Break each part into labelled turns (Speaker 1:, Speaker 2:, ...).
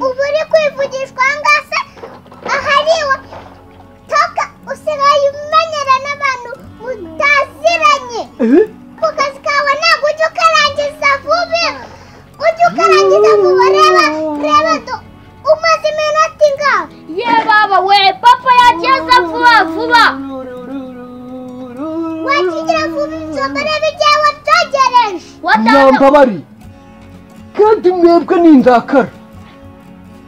Speaker 1: ubu uri kwivugishwa ngase ahariwe toka usigaye umenyera n'abantu mutaziranye ku kazi kawe ntabwo ujya ukarangiza vuba reba umaze iminota ingahe
Speaker 2: ye baba we papa yageze vuba
Speaker 1: wakigira vuba inzoga reba igihe watogereje
Speaker 3: mwambabari kandi mwebwe n'indakara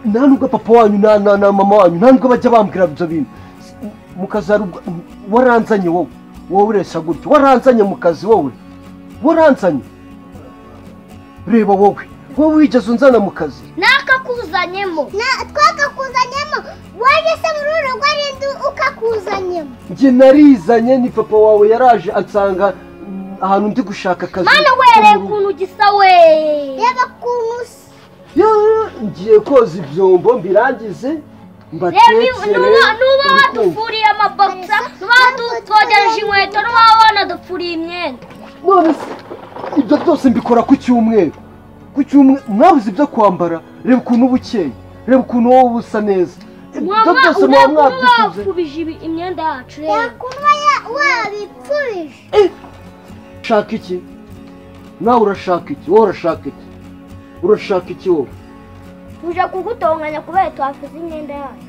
Speaker 3: nta nubwo papa wanyu na mama wanyu nta nubwo bajya bambwira ibyo bintu mu kazi waranzanye wowe ureshya gutyo waranzanye mu kazi wowe waranzanye reba wowe wigeze unzana mu kazi
Speaker 2: nakakuzanyemo
Speaker 1: twakakuzanyemo waje se muri uru rugo arinde ukakuzanyemo
Speaker 3: njye narizanye ni papa wawe yaraje ansanga ahantu ndi gushaka akazi
Speaker 2: mana wereye ukuntu gisa we
Speaker 1: reba ukuntu usa
Speaker 3: ngiye koza ibyombo mbirangize
Speaker 2: mbatekere nuba wadufuriye amabogisa nuba wadutwogereje inkweto nuba wanadupfuriye imyenda
Speaker 3: none se ibyo byose mbikora ku cyumweru mwabuze ibyo kwambara reba ukuntu uba ukeye reba ukuntu wowe usa neza ibyo byose muba
Speaker 2: mwabyifuje imyenda yacu rero
Speaker 1: yakuba wabipfurije
Speaker 3: ushaka iki nawe urashaka iki wowe urashaka iki wowe
Speaker 2: tuje kugutonganya kubera twafuze imyenda yacu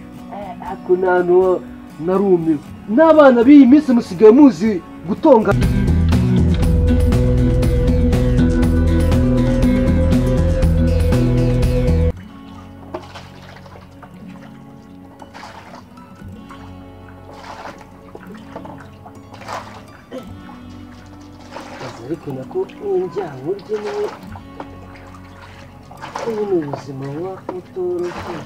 Speaker 3: ako ntantu narumiwe n'abana b'iyi minsi musigaye muzi gutonga ariko nako njyango rye niwe ubu ni ubuzima buba butoroshye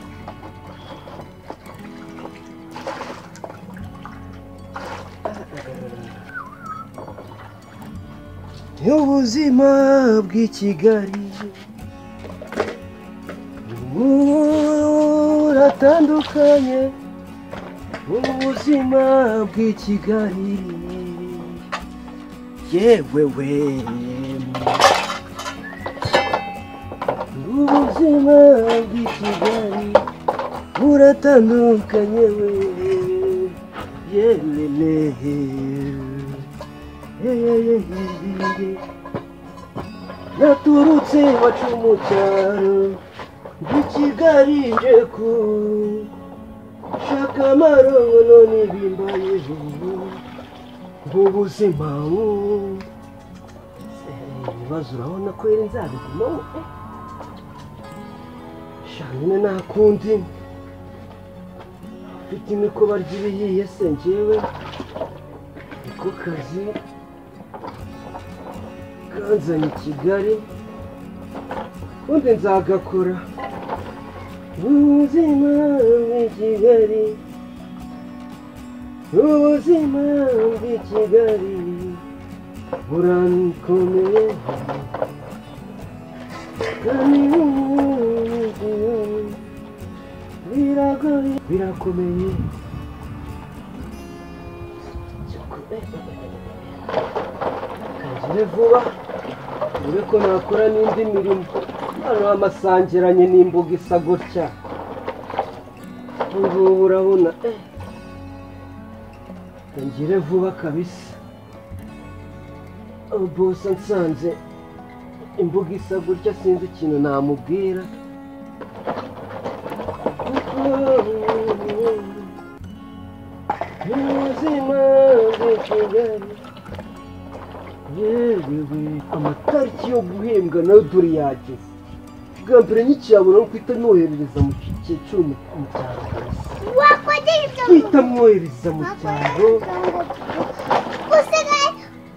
Speaker 3: ubuzima bw'i Kigali buratandukanye ubuzima bw'i Kigali yewe ubuzima bw'i Kigali buratandukanye we yewe naturutse iwacu mu cyaro bw'i Kigali nje gushaka amaronko none bimbayeho ubuzima ibibazo urabona ko yari nzabigumamo nyine nta kundi mfite imikoba ry'ibihiye se njyewe niko kazi kanzanye i Kigali ubundi nzagakora ubuzima bw'i Kigali ubuzima bw'i Kigali burankomeye kandi birakomeye kagire vuba dore ko nakora n'indi mirimo hano amasangiranye n'imbuga isa gutya ubu urabona kagire vuba kabisa bose nsanze imbuga isa gutya sinzi ikintu namubwira ubuzima bw'i Kigali yewe amatariki yo guhembwa nayo dore yageze bwa mbere nk'ikiyabona no kwita noherereza mu cyiciro mu cyaro kwita mwohereza mu cyaro
Speaker 1: usigaye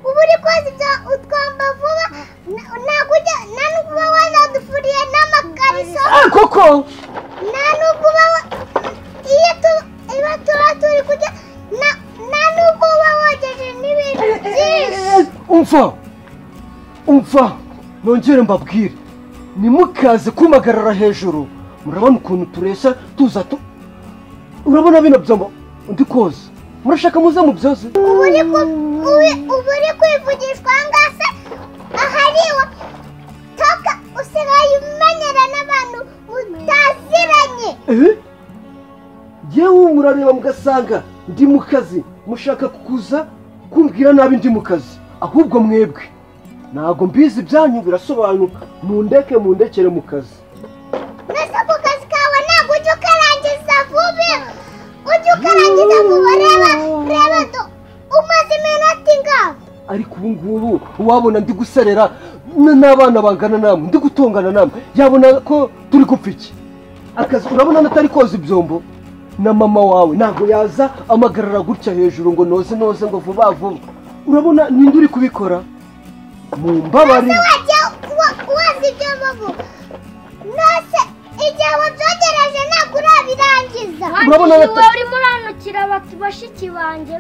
Speaker 1: ubu uri koza ibyo utwamba vuba ntabwo ujya nta n'ubwo uba wanadufuriye n'amakariso
Speaker 3: koko
Speaker 1: nta n'ubwo uba iyo tuba turi kujya nta n'ubwo uba wogeje n'ibintu byinshi
Speaker 3: umva nongere mbabwire nimukaze kumagarara hejuru murabona ukuntu tureshya tuza urabona bino byombo undi koza murashaka muze mu byoze
Speaker 1: ubu uri kwivugishwa ngase ahariwe toka usigaye umenyera n'abantu mutazira
Speaker 3: yewe murareba mugasanga ndi mu kazi mushaka kukuza kumbwira nabi ndi mu kazi ahubwo mwebwe ntago mbizi byanyu birasobanuka mundekere mu kazi
Speaker 1: mbese ku kazi kawe ntabwo ujya ukarangiza vuba reba umaze iminota ingana
Speaker 3: ariko ubu ngubu wabona ndi guserera n'abana bangana namwe ndi gutongana namwe yabona ko turi gupfa iki akazi urabona natari koza ibyombo na mama wawe ntabwo yaza amagarara gutya hejuru ngo noze ngo vuba urabona ninde uri kubikora mu mbabare
Speaker 1: wazi ibyombo vuba nose igihe wabyogereje ntabwo urabirangiza
Speaker 2: urabona urimo uranukira bashiki banjye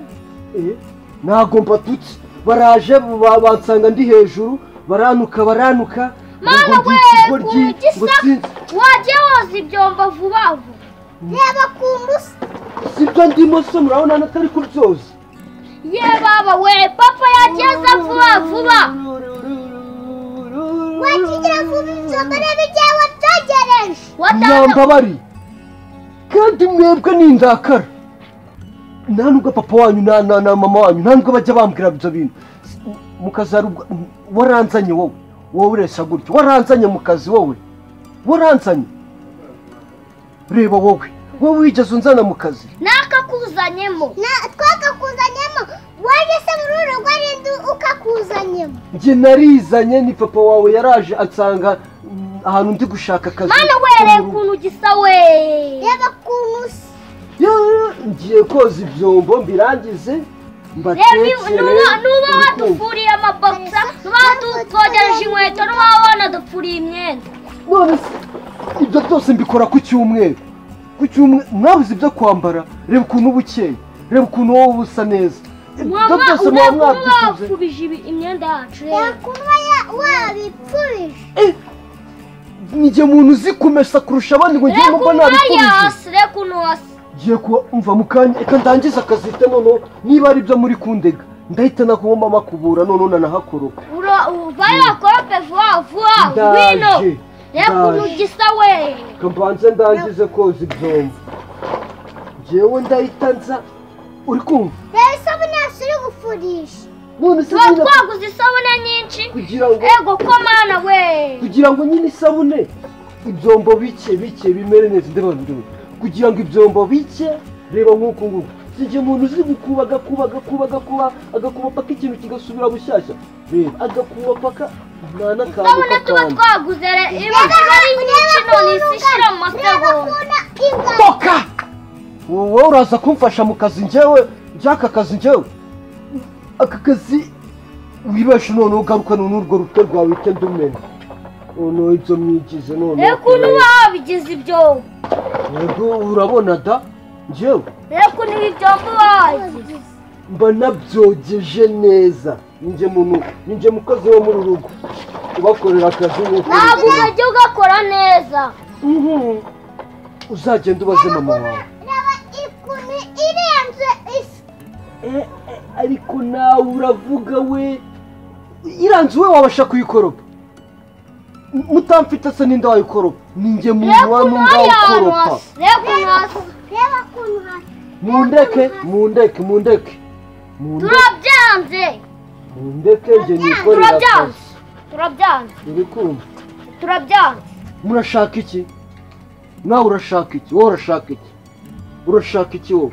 Speaker 3: ntabwo mbatutse baraje bansanga ndi hejuru baranuka
Speaker 2: mama we wajya woza ibyombo vuba
Speaker 1: reba ku musa
Speaker 3: sibyo ndimo se murabona natari kubyoza
Speaker 2: ye baba we papa yageza vuba
Speaker 1: wakigira vuba ibyombo reba igihe wabyogereje
Speaker 3: nyambabari kandi mwebwe ni indakara nta nubwo papa wanyu na mama wanyu nta nubwo bajya bambwira ibyo bintu mukazarubwa waranzanye wowe ureshya gutyo waranzanye mu kazi waranzanye reba wowe wigeze unzana mu kazi
Speaker 2: nakakuzanyemo
Speaker 1: waje se muri uru rugo arinde ukakuzanyemo
Speaker 3: njye narizanye ni papa wawe yaraje ansanga ahantu ndi gushaka akazi
Speaker 2: mana wereye ukuntu gisa we
Speaker 1: reba ukuntu usa
Speaker 3: ngiye koza ibyombo mbirangize
Speaker 2: mbatekere nuba wadufuriye amabogisa nuba watwogereje inkweto nuba wanadufuriye imyenda
Speaker 3: none ibyo byose mbikora ku cyumweru mwabuze ibyo kwambara reba ukuntu uba ukeye reba ukuntu wowe uba usa neza ibyo byose muba
Speaker 2: mwapfubije imyenda yacu
Speaker 1: reba ukuntu wabipfubije
Speaker 3: nijye muntu uzi kumesa kurusha abandi ngo ngiye mba nabipfubije
Speaker 2: reba ukuntu wasa
Speaker 3: ngiye kumva mu kanya reka ndangiza akazi noneho niba ari ibyo muri kundega ndahita nakuboma makubura noneho nanahakoropa
Speaker 2: uvayo wakorope vuba wino reba ukuntu gisa we
Speaker 3: mbanze ndangize koza ibyombo njyewe ndahita nza uri kumva
Speaker 1: reba isabune yose uri gufurisha
Speaker 2: tuba twaguze isabune nyinshi ego ko mana we
Speaker 3: kugira ngo nyine isabune ibyombo bike bimere neza ndeba kugira ngo ibyombo bike reba nk'uku nguku sijye umuntu uzi gukuba agakuba paka ikintu kigasubira bushyashya reba agakuba paka nta n'akantu
Speaker 2: isabune tuba twaguze iba ari nyinshi none isishira mu masegonda
Speaker 3: toka wowe uraza kumfasha mu kazi njyewe aka kazi wibeshe none ugaruka n'urwo rutwe rwawe wikenda umena noneho ibyo mwigize none
Speaker 2: reba ukuntu wabigize ibyo
Speaker 3: yego urabona da njyewe
Speaker 2: reba ukuntu ibyombo wabigize
Speaker 3: mba nabyogeje neza ninjye mukozi wo muri rugo ubakorera akazi
Speaker 2: ntabwo uzajya ugakora neza
Speaker 3: uzagenda ubaze mama wawe
Speaker 1: reba ikuntu irenze isi
Speaker 3: ariko nawe uravuga we iranze we wabasha kuyikoropa mutamfite se ninde wayikoropa ninjye muntu wa numva ukoropa
Speaker 1: reba ukuntu hasi
Speaker 3: mundeke
Speaker 2: turabyanze
Speaker 3: mundeke njye nikorera akazi
Speaker 2: turabyanze
Speaker 3: uri kumva
Speaker 2: turabyanze
Speaker 3: murashaka iki nawe urashaka iki wowe urashaka iki wowe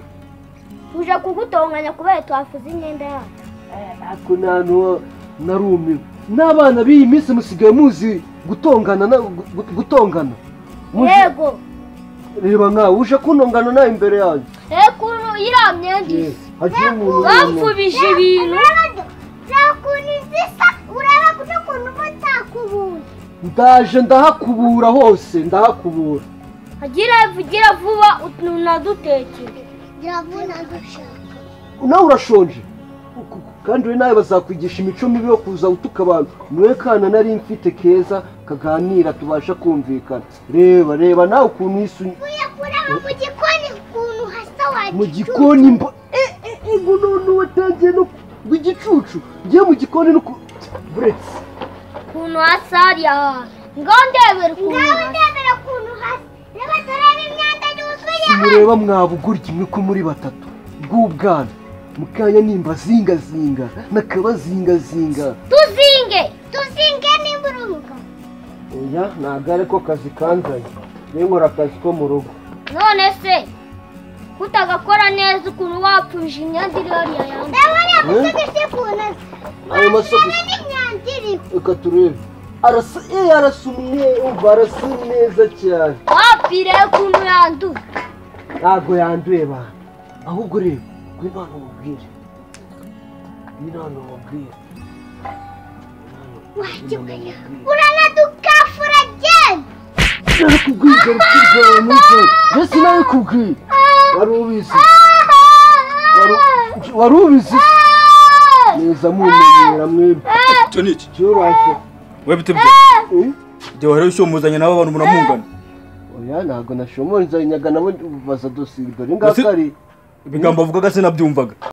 Speaker 2: tuje kugutonganya kubera twafuze imyenda yacu
Speaker 3: ako nantu narumiwe n'abana b'iyi minsi musigaye muzi gutongana
Speaker 2: yego
Speaker 3: reba nkawe uje kuntongana nawe imbere yanyu
Speaker 2: ukuntu iriya myenda isa bapfubije ibintu
Speaker 1: reba ukuntu zisa ureba n'ukuntu uba utakubura
Speaker 3: ndaje ndahakubura hose
Speaker 2: gira vuba unadutekere
Speaker 3: nawe urashonje kandi we nawe bazakwigisha imico mibi yo kuza utuka abantu niwe kana nari mfite keza kaganira tubasha kumvikana reba nawe ukuntu isunya
Speaker 1: mu gikoni ukuntu hasa wagiye
Speaker 3: mu gikoni ego none watangiye no igicucu ngiye mu gikoni no buretse
Speaker 2: ukuntu hasa hariya ngaho ndebera ukuntu
Speaker 1: hasa reba turebe imyenda
Speaker 3: mureba mwabugurya imwe ko muri batatu bw'ubwana mukanya nimba zingazinga nakabazingazinga
Speaker 1: tuzinge nimba urumuka
Speaker 3: oya ntabwo ariko kazi kanzanye nkora akazi ko mu rugo
Speaker 2: none se kutagakora neza ukuntu wapfuje imyanda iri hariya yanjye
Speaker 1: ndabona amasogisi ukuntu
Speaker 3: ayo masogisi
Speaker 1: n'imyanda iriho
Speaker 3: reka turebe arasa umweru arasa neza cyane
Speaker 2: wapfiriye ukuntu yanduye
Speaker 3: ntabwo yanduye bana ahubwo reba ngwino hano mubwire
Speaker 1: uranadukafura genda
Speaker 3: nakubwiye urupfu rwawe n'ibyo mbese nabikubwiye wari ubizi neza mumenyera mwebwe
Speaker 4: icyo ni iki
Speaker 3: cyubatse
Speaker 4: we bite byo igihe wari ushomuzanye nabo abantu muramungana
Speaker 3: oya ntabwo nashomozanyaga nabo baza dosiye dore ngakari
Speaker 4: ibigambo avugaga sinabyumvaga